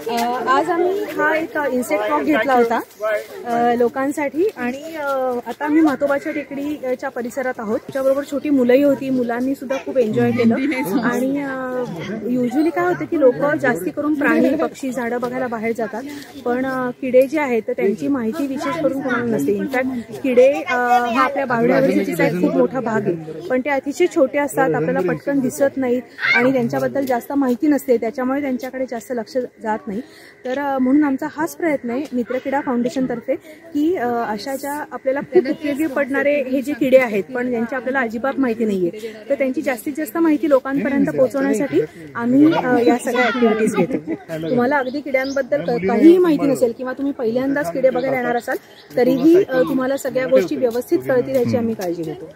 आज आम्ही हा एक इन्सेक्ट वॉक घेतला होता लोकांसाठी आणि आता आम्ही म्हातोबाच्या टेकडीच्या परिसरात आहोत। त्याच्याबरोबर छोटी मुलंही होती, मुलांनी सुद्धा खूप एन्जॉय केलं। आणि युजली काय होतं की लोक जास्ती करून प्राणी पक्षी झाडं बघायला बाहेर जातात, पण किडे जे आहेत तर त्यांची माहिती विशेष करून कोणाला नसते। इनफॅक्ट किडे हा आपल्या बायोडायव्हर्सिटीचा एक खूप मोठा भाग आहे, पण ते अतिशय छोटे असतात, आपल्याला पटकन दिसत नाहीत आणि त्यांच्याबद्दल जास्त माहिती नसते, त्याच्यामुळे त्यांच्याकडे जास्त लक्ष जात नाही। तर म्हणून आमचा हाच प्रयत्न आहे मित्रकिडा फाउंडेशन तर्फे की अशा ज्या आपल्याला खूप उपयोगी पडणारे हे जे किडे आहेत पण ज्यांची आपल्याला अजिबात माहिती नाहीये, तर त्यांची जास्तीत जास्त माहिती लोकांपर्यंत पोहोचवण्यासाठी आम्ही या सगळ्या ऍक्टिव्हिटीज घेतो। तुम्हाला अगदी किड्यांबद्दल काहीही माहिती नसेल किंवा तुम्ही पहिल्यांदाच किडे बघायला येणार असाल तरीही तुम्हाला सगळ्या गोष्टी व्यवस्थित कळतील याची आम्ही काळजी घेतो।